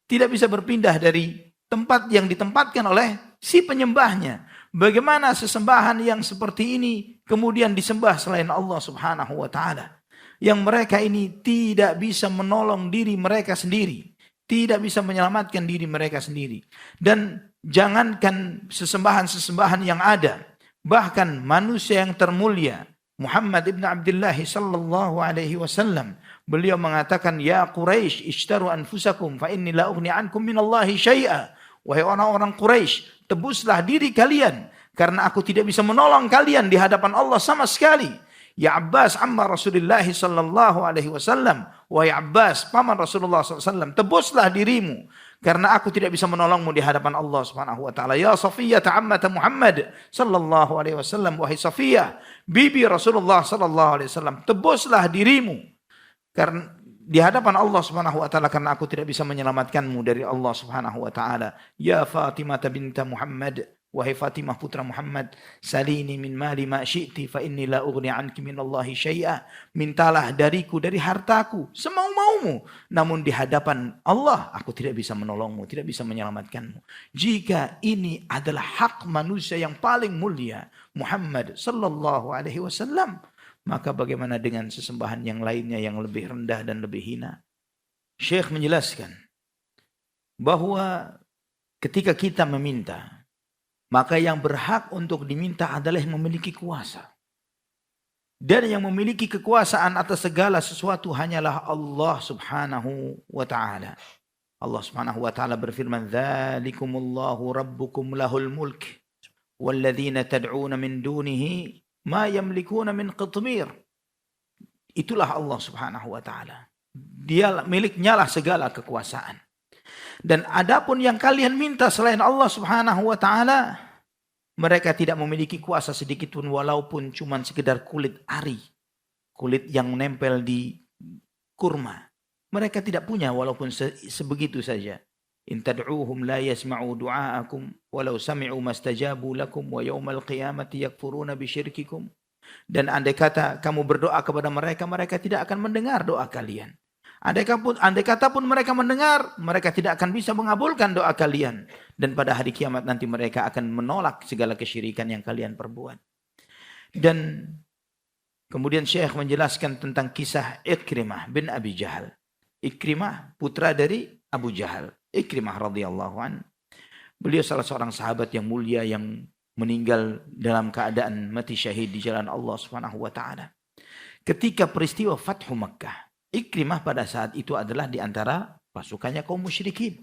tidak bisa berpindah dari tempat yang ditempatkan oleh si penyembahnya. Bagaimana sesembahan yang seperti ini kemudian disembah selain Allah Subhanahu wa taala, yang mereka ini tidak bisa menolong diri mereka sendiri, tidak bisa menyelamatkan diri mereka sendiri. Dan jangankan sesembahan-sesembahan yang ada, bahkan manusia yang termulia Muhammad ibn Abdullah sallallahu alaihi wasallam, beliau mengatakan, ya Quraisy ishtaru anfusakum fa inni la ughni ankum minallahi syai'a. Wahai orang-orang Quraisy, tebuslah diri kalian karena aku tidak bisa menolong kalian di hadapan Allah sama sekali. Ya Abbas amma Rasulullah sallallahu alaihi wasallam, wahai Abbas paman Rasulullah sallallahu alaihi wasallam, tebuslah dirimu karena aku tidak bisa menolongmu di hadapan Allah Subhanahu wa taala. Ya Safiyah ammata Muhammad sallallahu alaihi wasallam, wahai Safiyah bibi Rasulullah sallallahu alaihi wasallam, tebuslah dirimu karena di hadapan Allah Subhanahu wa taala karena aku tidak bisa menyelamatkanmu dari Allah Subhanahu wa taala. Ya Fatimah binta Muhammad, wahai Fatimah putra Muhammad, salini min mali ma syi'ti fa inni la ughni anki minallahi syai'a. Mintalah dariku dari hartaku semau-maumu, namun di hadapan Allah aku tidak bisa menolongmu, tidak bisa menyelamatkanmu. Jika ini adalah hak manusia yang paling mulia, Muhammad sallallahu alaihi wasallam, maka bagaimana dengan sesembahan yang lainnya yang lebih rendah dan lebih hina? Syekh menjelaskan bahwa ketika kita meminta, maka yang berhak untuk diminta adalah yang memiliki kuasa. Dan yang memiliki kekuasaan atas segala sesuatu hanyalah Allah Subhanahu wa ta'ala. Allah Subhanahu wa ta'ala berfirman, "Dzalikumullahu rabbukum lahul mulk walladzina tad'una min dunihi ma yamlikuna min qitmir." Itulah Allah Subhanahu wa ta'ala. Dia miliknya lah segala kekuasaan. Dan adapun yang kalian minta selain Allah Subhanahu wa taala, mereka tidak memiliki kuasa sedikit pun walaupun cuma sekedar kulit ari, kulit yang menempel di kurma. Mereka tidak punya walaupun sebegitu saja. In tad'uuhum la yasma'u du'aakum walau sami'u mastajabu lakum wa yaumal qiyamati yakfuruna bisyirkikum. Dan andai kata kamu berdoa kepada mereka, mereka tidak akan mendengar doa kalian. Andai kata pun mereka mendengar, mereka tidak akan bisa mengabulkan doa kalian. Dan pada hari kiamat nanti mereka akan menolak segala kesyirikan yang kalian perbuat. Dan kemudian Syekh menjelaskan tentang kisah Ikrimah bin Abi Jahal. Ikrimah putra dari Abu Jahal. Ikrimah radhiyallahu an. Beliau salah seorang sahabat yang mulia yang meninggal dalam keadaan mati syahid di jalan Allah Subhanahu wa taala. Ketika peristiwa Fathu Makkah, Ikrimah pada saat itu adalah di antara pasukannya kaum musyrikin.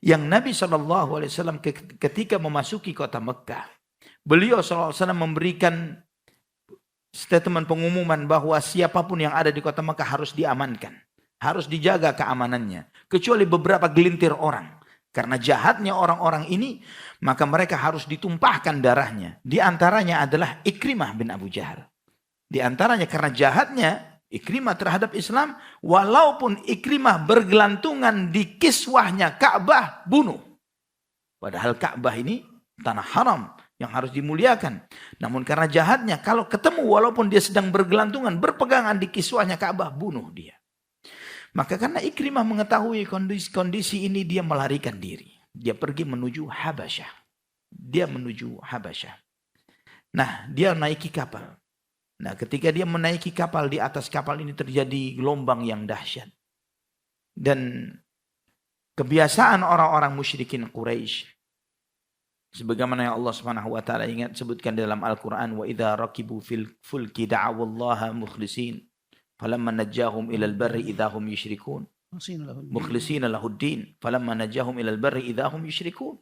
Yang Nabi SAW ketika memasuki kota Mekah, beliau SAW memberikan statement pengumuman bahwa siapapun yang ada di kota Mekah harus diamankan. Harus dijaga keamanannya. Kecuali beberapa gelintir orang. Karena jahatnya orang-orang ini, maka mereka harus ditumpahkan darahnya. Di antaranya adalah Ikrimah bin Abu Jahal. Di antaranya karena jahatnya Ikrimah terhadap Islam, walaupun Ikrimah bergelantungan di kiswahnya Ka'bah, bunuh. Padahal Ka'bah ini tanah haram yang harus dimuliakan. Namun karena jahatnya, kalau ketemu walaupun dia sedang bergelantungan, berpegangan di kiswahnya Ka'bah, bunuh dia. Maka karena Ikrimah mengetahui kondisi ini, dia melarikan diri. Dia pergi menuju Habasyah. Nah, dia naiki kapal. Nah, ketika dia menaiki kapal, di atas kapal ini terjadi gelombang yang dahsyat. Dan kebiasaan orang-orang musyrikin Quraisy, sebagaimana yang Allah Subhanahu wa taala ingat sebutkan dalam Al-Qur'an, wa idza rakibu fil fulki da'awallaha mukhlisin falamma najjahum ilal barri idahum yusyrikun mukhlishina lahuddin falamma najjahum ilal barri idahum yusyrikun.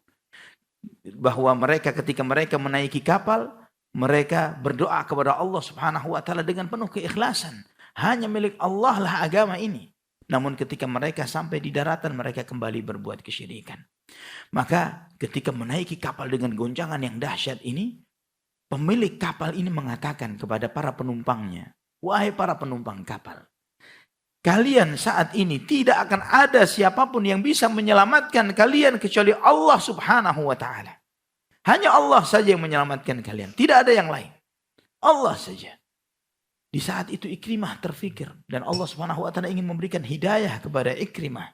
Bahwa mereka ketika mereka menaiki kapal, mereka berdoa kepada Allah Subhanahu wa taala dengan penuh keikhlasan. Hanya milik Allah lah agama ini. Namun ketika mereka sampai di daratan, mereka kembali berbuat kesyirikan. Maka ketika menaiki kapal dengan goncangan yang dahsyat ini, pemilik kapal ini mengatakan kepada para penumpangnya, wahai para penumpang kapal, kalian saat ini tidak akan ada siapapun yang bisa menyelamatkan kalian kecuali Allah Subhanahu wa taala. Hanya Allah saja yang menyelamatkan kalian, tidak ada yang lain. Allah saja. Di saat itu Ikrimah terfikir, dan Allah Subhanahu wa taala ingin memberikan hidayah kepada Ikrimah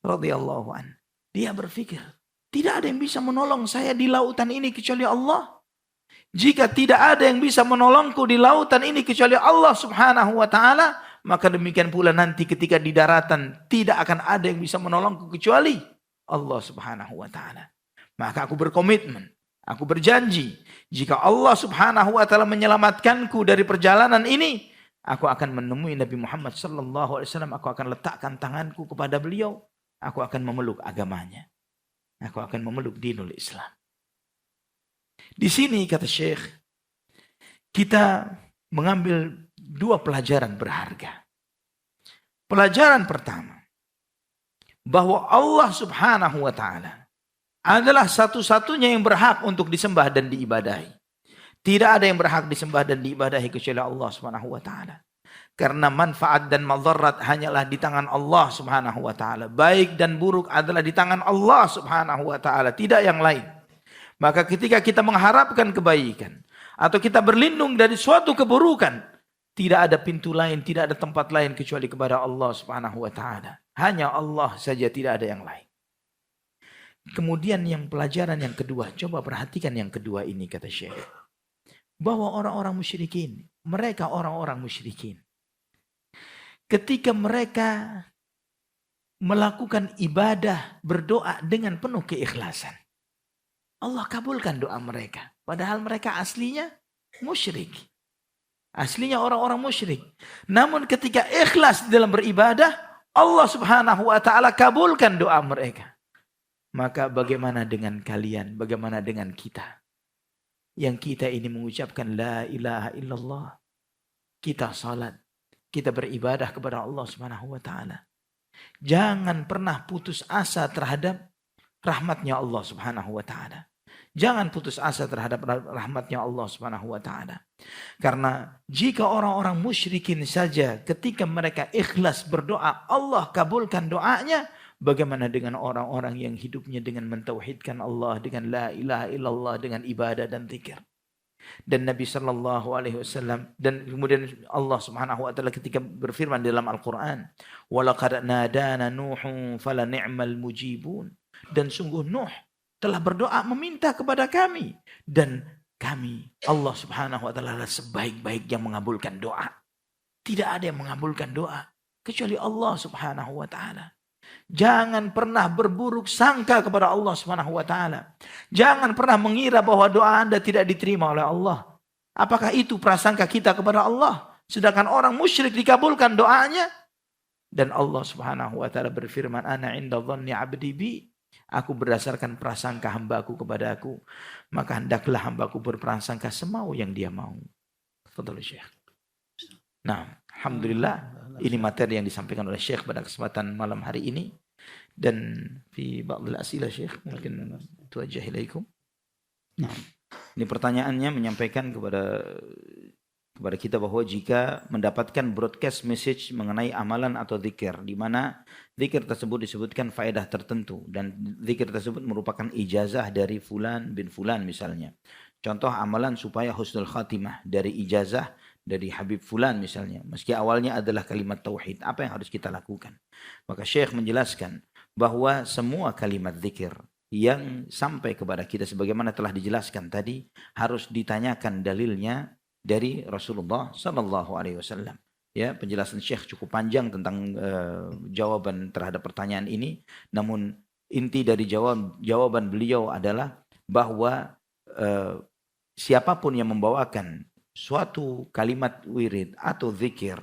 radhiyallahu an. Dia berpikir, tidak ada yang bisa menolong saya di lautan ini kecuali Allah. Jika tidak ada yang bisa menolongku di lautan ini kecuali Allah Subhanahu wa taala, maka demikian pula nanti ketika di daratan tidak akan ada yang bisa menolongku kecuali Allah Subhanahu wa taala. Maka aku berkomitmen, aku berjanji, jika Allah Subhanahu wa taala menyelamatkanku dari perjalanan ini, aku akan menemui Nabi Muhammad sallallahu alaihi wasallam, aku akan letakkan tanganku kepada beliau, aku akan memeluk agamanya. Aku akan memeluk dinul Islam. Di sini kata Syekh, kita mengambil dua pelajaran berharga. Pelajaran pertama, bahwa Allah Subhanahu wa taala adalah satu-satunya yang berhak untuk disembah dan diibadahi. Tidak ada yang berhak disembah dan diibadahi kecuali Allah Subhanahu wa taala. Karena manfaat dan madarat hanyalah di tangan Allah Subhanahu wa taala. Baik dan buruk adalah di tangan Allah Subhanahu wa taala, tidak yang lain. Maka ketika kita mengharapkan kebaikan atau kita berlindung dari suatu keburukan, tidak ada pintu lain, tidak ada tempat lain kecuali kepada Allah Subhanahu wa taala. Hanya Allah saja, tidak ada yang lain. Kemudian yang pelajaran yang kedua, coba perhatikan yang kedua ini kata Syekh. Bahwa orang-orang musyrikin, mereka orang-orang musyrikin, ketika mereka melakukan ibadah, berdoa dengan penuh keikhlasan, Allah kabulkan doa mereka. Padahal mereka aslinya musyrik. Aslinya orang-orang musyrik. Namun ketika ikhlas dalam beribadah, Allah Subhanahu wa taala kabulkan doa mereka. Maka bagaimana dengan kalian? Bagaimana dengan kita? Yang kita ini mengucapkan la ilaha illallah. Kita salat. Kita beribadah kepada Allah Subhanahu wa taala. Jangan pernah putus asa terhadap rahmatnya Allah Subhanahu wa taala. Jangan putus asa terhadap rahmatnya Allah Subhanahu wa taala. Karena jika orang-orang musyrikin saja ketika mereka ikhlas berdoa, Allah kabulkan doanya, bagaimana dengan orang-orang yang hidupnya dengan mentauhidkan Allah, dengan la ilaha illallah, dengan ibadah dan zikir. Dan Nabi sallallahu alaihi wasallam, dan kemudian Allah Subhanahu wa taala ketika berfirman dalam Al-Qur'an, "Wa laqad nadana Nuhun fala ni'mal mujibun." Dan sungguh Nuh telah berdoa meminta kepada kami, dan kami, Allah Subhanahu wa taala, adalah sebaik-baik yang mengabulkan doa. Tidak ada yang mengabulkan doa kecuali Allah Subhanahu wa taala. Jangan pernah berburuk sangka kepada Allah Subhanahu wa taala. Jangan pernah mengira bahwa doa Anda tidak diterima oleh Allah. Apakah itu prasangka kita kepada Allah? Sedangkan orang musyrik dikabulkan doanya. Dan Allah Subhanahu wa taala berfirman, "Ana 'inda dhanni 'abdi bi." Aku berdasarkan prasangka hambaku kepada aku, maka hendaklah hambaku berprasangka semau yang dia mau. Fadhil Syekh. Nah, alhamdulillah ini materi yang disampaikan oleh Syekh pada kesempatan malam hari ini. Dan fi ba'dil asila Syekh mungkin tuwajjah ilaikum. Nah, ini pertanyaannya menyampaikan kepada kita bahwa jika mendapatkan broadcast message mengenai amalan atau zikir, di mana zikir tersebut disebutkan faedah tertentu dan zikir tersebut merupakan ijazah dari fulan bin fulan misalnya. Contoh amalan supaya husnul khatimah dari ijazah dari Habib fulan misalnya. Meski awalnya adalah kalimat tauhid, apa yang harus kita lakukan? Maka Syekh menjelaskan bahwa semua kalimat zikir yang sampai kepada kita sebagaimana telah dijelaskan tadi harus ditanyakan dalilnya dari Rasulullah sallallahu alaihi wasallam. Ya, penjelasan Syekh cukup panjang tentang jawaban terhadap pertanyaan ini. Namun inti dari jawaban beliau adalah bahwa siapapun yang membawakan suatu kalimat wirid atau zikir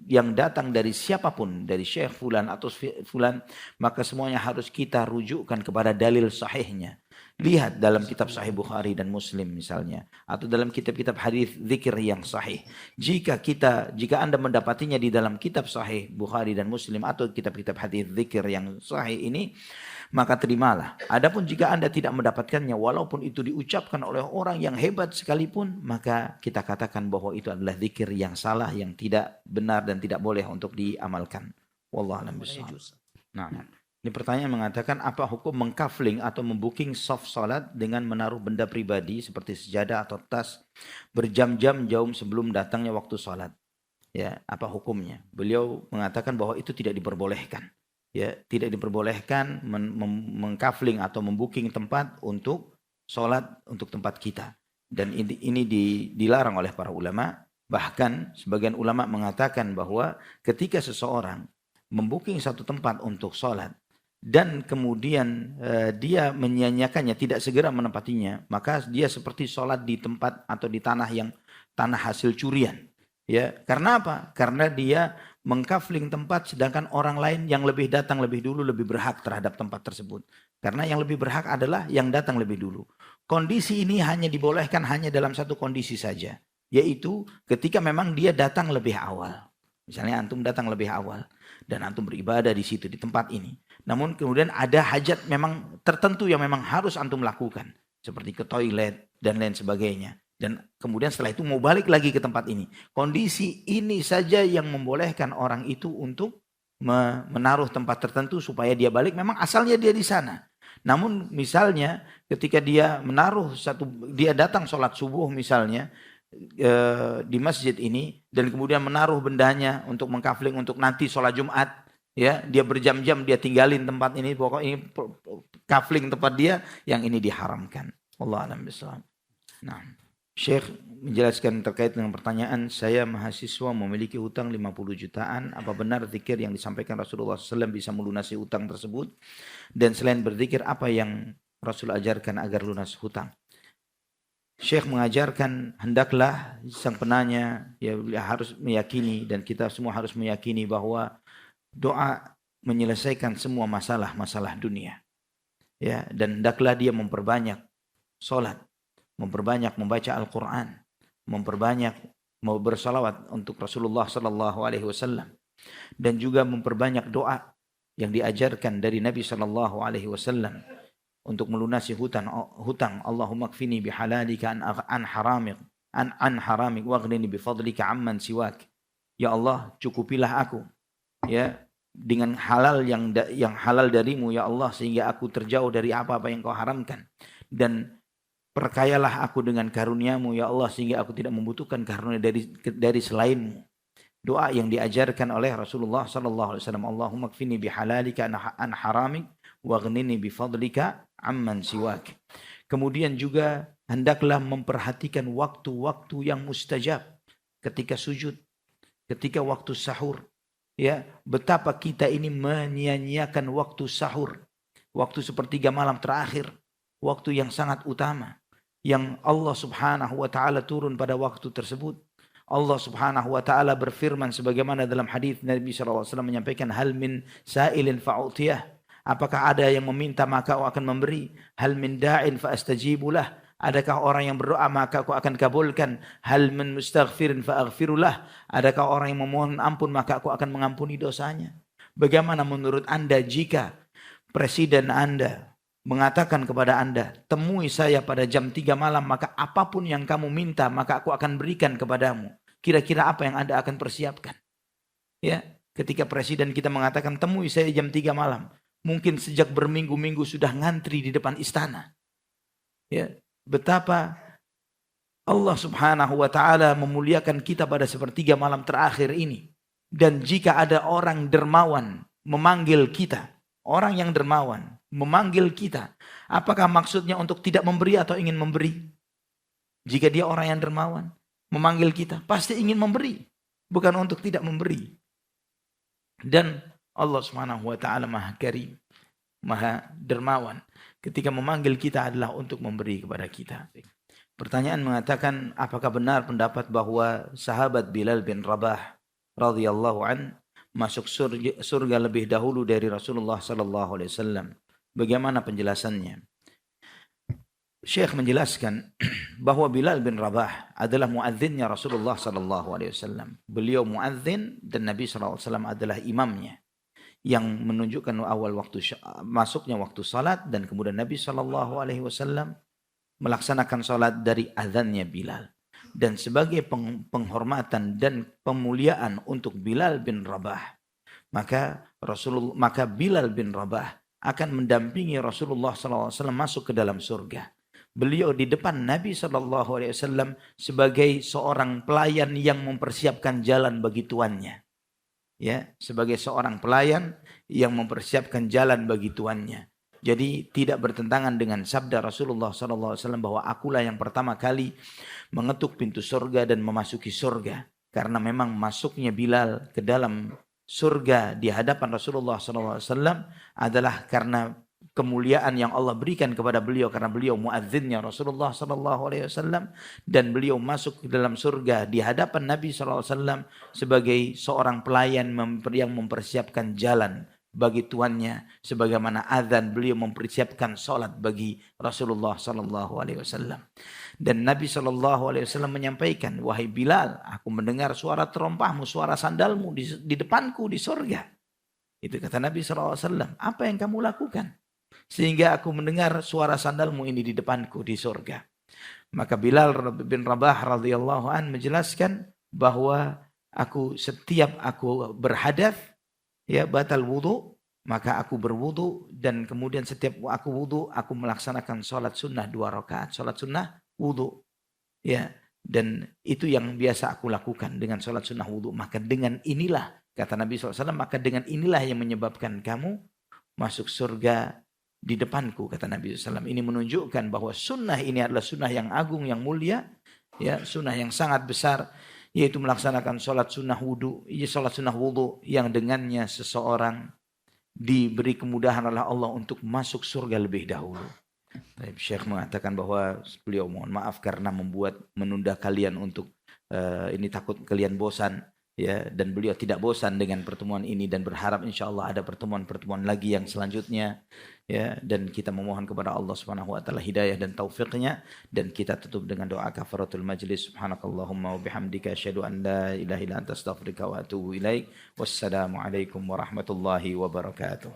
yang datang dari siapapun, dari Syekh Fulan atau Fulan, maka semuanya harus kita rujukkan kepada dalil sahihnya. Lihat dalam kitab Sahih Bukhari dan Muslim misalnya, atau dalam kitab-kitab hadis zikir yang sahih. Jika Anda mendapatinya di dalam kitab Sahih Bukhari dan Muslim atau kitab-kitab hadis zikir yang sahih ini, maka terimalah. Adapun jika Anda tidak mendapatkannya, walaupun itu diucapkan oleh orang yang hebat sekalipun, maka kita katakan bahwa itu adalah zikir yang salah, yang tidak benar dan tidak boleh untuk diamalkan. Wallahu a'lam bishawab. Nah, ini pertanyaan mengatakan, apa hukum mengkafling atau membooking soft salat dengan menaruh benda pribadi seperti sejadah atau tas berjam-jam jauh sebelum datangnya waktu salat? Ya, apa hukumnya? Beliau mengatakan bahwa itu tidak diperbolehkan. Ya, tidak diperbolehkan mengkafling atau membooking tempat untuk salat untuk tempat kita. Dan ini dilarang oleh para ulama. Bahkan sebagian ulama mengatakan bahwa ketika seseorang membooking satu tempat untuk salat dan kemudian dia menyia-nyiakannya, tidak segera menempatinya, maka dia seperti sholat di tempat atau di tanah yang tanah hasil curian. Ya, karena apa? Karena dia mengkafling tempat sedangkan orang lain yang lebih datang lebih dulu lebih berhak terhadap tempat tersebut. Karena yang lebih berhak adalah yang datang lebih dulu. Kondisi ini hanya dibolehkan hanya dalam satu kondisi saja, yaitu ketika memang dia datang lebih awal. Misalnya antum datang lebih awal dan antum beribadah di situ di tempat ini. Namun kemudian ada hajat memang tertentu yang memang harus antum lakukan. Seperti ke toilet dan lain sebagainya. Dan kemudian setelah itu mau balik lagi ke tempat ini. Kondisi ini saja yang membolehkan orang itu untuk menaruh tempat tertentu supaya dia balik. Memang asalnya dia di sana. Namun misalnya ketika dia menaruh dia datang sholat subuh misalnya di masjid ini. Dan kemudian menaruh bendanya untuk mengkafling untuk nanti sholat Jumat. Ya, dia berjam-jam dia tinggalin tempat ini, pokoknya ini kafling tempat dia, yang ini diharamkan. Wallahu a'lam bishawab. Nah, Syekh menjelaskan terkait dengan pertanyaan, saya mahasiswa memiliki hutang 50 jutaan, apa benar zikir yang disampaikan Rasulullah SAW bisa melunasi hutang tersebut? Dan selain berzikir, apa yang Rasul ajarkan agar lunas hutang? Syekh mengajarkan hendaklah sang penanya ya harus meyakini, dan kita semua harus meyakini bahwa doa menyelesaikan semua masalah-masalah dunia. Ya, dan hendaklah dia memperbanyak salat, memperbanyak membaca Al-Qur'an, memperbanyak mau bersalawat untuk Rasulullah sallallahu alaihi wasallam, dan juga memperbanyak doa yang diajarkan dari Nabi sallallahu alaihi wasallam untuk melunasi hutang. Allahumma kfini bihalalika an haramik waghnini bifadlika amman siwak. Ya Allah, cukupilah aku ya dengan halal yang halal darimu ya Allah, sehingga aku terjauh dari apa-apa yang kau haramkan, dan perkayalah aku dengan karuniamu ya Allah, sehingga aku tidak membutuhkan karunia dari selainmu. Doa yang diajarkan oleh Rasulullah sallallahu alaihi wasallam, Allahumma kfini bihalalika an haramik waghnini bifadlika amman siwak. Kemudian juga hendaklah memperhatikan waktu-waktu yang mustajab, ketika sujud, ketika waktu sahur. Ya, betapa kita ini menyia-nyiakan waktu sahur, waktu sepertiga malam terakhir, waktu yang sangat utama, yang Allah subhanahu wa ta'ala turun pada waktu tersebut. Allah subhanahu wa ta'ala berfirman sebagaimana dalam hadis Nabi SAW menyampaikan, hal min sa'ilin fa'utiyah, apakah ada yang meminta maka aku akan memberi, hal min da'in fa'astajibulah, adakah orang yang berdoa maka aku akan kabulkan, hal min mustaghfirin fa'aghfirulah, adakah orang yang memohon ampun maka aku akan mengampuni dosanya. Bagaimana menurut Anda jika presiden Anda mengatakan kepada Anda, temui saya pada jam 3 malam, maka apapun yang kamu minta maka aku akan berikan kepadamu. Kira-kira apa yang Anda akan persiapkan? Ya, ketika presiden kita mengatakan temui saya jam 3 malam, mungkin sejak berminggu-minggu sudah ngantri di depan istana. Ya, betapa Allah subhanahu wa ta'ala memuliakan kita pada sepertiga malam terakhir ini. Dan jika ada orang dermawan memanggil kita, orang yang dermawan memanggil kita, apakah maksudnya untuk tidak memberi atau ingin memberi? Jika dia orang yang dermawan memanggil kita, pasti ingin memberi. bukan untuk tidak memberi. Dan Allah Subhanahu wa taala Maha Karim, Maha Dermawan. Ketika memanggil kita adalah untuk memberi kepada kita. Pertanyaan mengatakan, apakah benar pendapat bahwa sahabat Bilal bin Rabah radhiyallahu an masuk surga lebih dahulu dari Rasulullah sallallahu alaihi wasallam? Bagaimana penjelasannya? Syekh menjelaskan bahwa Bilal bin Rabah adalah muadzinnya Rasulullah sallallahu alaihi wasallam. Beliau muadzin dan Nabi sallallahu alaihi wasallam adalah imamnya yang menunjukkan awal waktu masuknya waktu salat, dan kemudian Nabi sallallahu alaihi wasallam melaksanakan salat dari azannya Bilal. Dan sebagai penghormatan dan pemuliaan untuk Bilal bin Rabah, maka Bilal bin Rabah akan mendampingi Rasulullah sallallahu alaihi wasallam masuk ke dalam surga. Beliau di depan Nabi sallallahu alaihi wasallam sebagai seorang pelayan yang mempersiapkan jalan bagi tuannya. Ya, sebagai seorang pelayan yang mempersiapkan jalan bagi tuannya. Jadi tidak bertentangan dengan sabda Rasulullah sallallahu alaihi wasallam bahwa akulah yang pertama kali mengetuk pintu surga dan memasuki surga. Karena memang masuknya Bilal ke dalam surga di hadapan Rasulullah sallallahu alaihi wasallam adalah karena kemuliaan yang Allah berikan kepada beliau, karena beliau muadzinnya Rasulullah sallallahu alaihi wasallam, dan beliau masuk ke dalam surga di hadapan Nabi sallallahu alaihi wasallam sebagai seorang pelayan yang mempersiapkan jalan bagi tuannya, sebagaimana azan beliau mempersiapkan salat bagi Rasulullah sallallahu alaihi wasallam. Dan Nabi sallallahu alaihi wasallam menyampaikan, "Wahai Bilal, aku mendengar suara terompahmu, suara sandalmu di depanku di surga." Itu kata Nabi sallallahu alaihi wasallam, "Apa yang kamu lakukan sehingga aku mendengar suara sandalmu ini di depanku di surga?" Maka Bilal bin Rabah radhiyallahu an menjelaskan bahwa setiap aku berhadath, ya, batal wudu, maka aku berwudu, dan kemudian setiap aku wudu aku melaksanakan salat sunnah 2 rakaat, salat sunnah wudu, ya, dan itu yang biasa aku lakukan dengan salat sunnah wudu. Maka dengan inilah, kata Nabi SAW, maka dengan inilah yang menyebabkan kamu masuk surga di depanku, kata Nabi SAW. Ini menunjukkan bahwa sunnah ini adalah sunnah yang agung, yang mulia, ya, sunnah yang sangat besar, yaitu melaksanakan sholat sunnah wudu, yang dengannya seseorang diberi kemudahan oleh Allah untuk masuk surga lebih dahulu. Syekh mengatakan bahwa beliau mohon maaf karena menunda kalian untuk ini takut kalian bosan, ya, dan beliau tidak bosan dengan pertemuan ini dan berharap insyaallah ada pertemuan-pertemuan lagi yang selanjutnya, ya, dan kita memohon kepada Allah Subhanahu wa taala hidayah dan taufiknya, dan kita tutup dengan doa kafaratul majlis. Subhanakallahumma wa bihamdika asyhadu an la ilaha illa anta astaghfiruka wa atubu ilaik. Wassalamu alaikum warahmatullahi wabarakatuh.